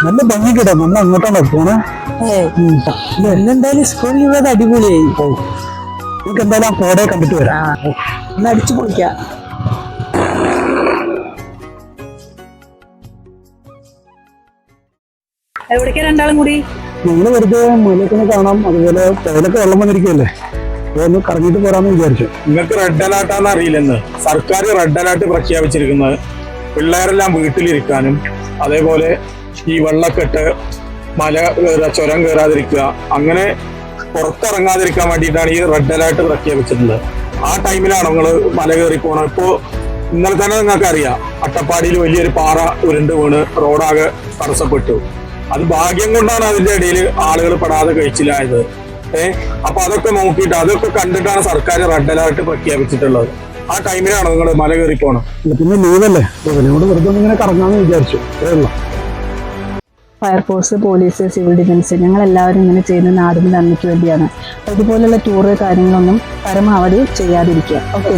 നല്ല ഭംഗി കേട്ടോ. നമ്മൾ അങ്ങോട്ടാണോ പോണേ? എന്തായാലും സ്കൂൾ ലീവ് അടിപൊളിയായി. നമുക്ക് എന്തായാലും ആ കോടയെ കണ്ടിട്ട് വരാം. ഒന്ന് അടിച്ചു പൊളിക്കാം. എവിടേക്കാ രണ്ടാളും കൂടി? ഞങ്ങള് വെറുതെ മലയൊക്കെ കാണാം, അതുപോലെ പുഴയിലൊക്കെ വെള്ളം വന്നിരിക്കുകയല്ലേ, അപ്പൊ ഒന്ന് കറങ്ങിയിട്ട് പോരാന്ന് വിചാരിച്ചു. നിങ്ങൾക്ക് റെഡ് അലേർട്ടാന്ന് അറിയില്ലെന്ന് സർക്കാർ റെഡ് അലേർട്ട് പ്രഖ്യാപിച്ചിരിക്കുന്നത് പിള്ളേരെല്ലാം വീട്ടിലിരിക്കാനും, അതേപോലെ ഈ വെള്ളക്കെട്ട്, മല ചുരം കയറാതിരിക്കുക, അങ്ങനെ പുറത്തിറങ്ങാതിരിക്കാൻ വേണ്ടിയിട്ടാണ് ഈ റെഡ് അലേർട്ട് പ്രഖ്യാപിച്ചിട്ടുള്ളത്. ആ ടൈമിലാണ് നിങ്ങൾ മല കയറി പോകണം. ഇപ്പോൾ ഇന്നലെ തന്നെ നിങ്ങൾക്ക് അറിയാം, അട്ടപ്പാടിയിൽ വലിയൊരു പാറ ഉരുണ്ട് വീണ് റോഡാകെ തടസ്സപ്പെട്ടു. അത് ഭാഗ്യം കൊണ്ടാണ് അതിന്റെ ഇടയിൽ ആളുകൾ പെടാതെ കഴിച്ചില്ലായത്. അപ്പൊ അതൊക്കെ നോക്കിയിട്ട് അതൊക്കെ കണ്ടിട്ടാണ് സർക്കാർ റെഡ് അലേർട്ട് പ്രഖ്യാപിച്ചിട്ടുള്ളത്. ആ ടൈമിലാണ് നിങ്ങൾ മല കയറി പോകണം. പിന്നെ ലീവല്ലേ, ഇവിടെ വെറുതെ ഇങ്ങനെ കറങ്ങാന്ന് വിചാരിച്ചു. ഫയർഫോഴ്സ്, പോലീസ്, സിവിൽ ഡിഫൻസ്, ഞങ്ങൾ എല്ലാവരും ഇങ്ങനെ ചെയ്യുന്ന നാടിന് നന്ദിക്ക് വേണ്ടിയാണ്. ഇതുപോലുള്ള ടൂറ് കാര്യങ്ങളൊന്നും പരമാവധി ചെയ്യാതിരിക്കുക. ഓക്കെ.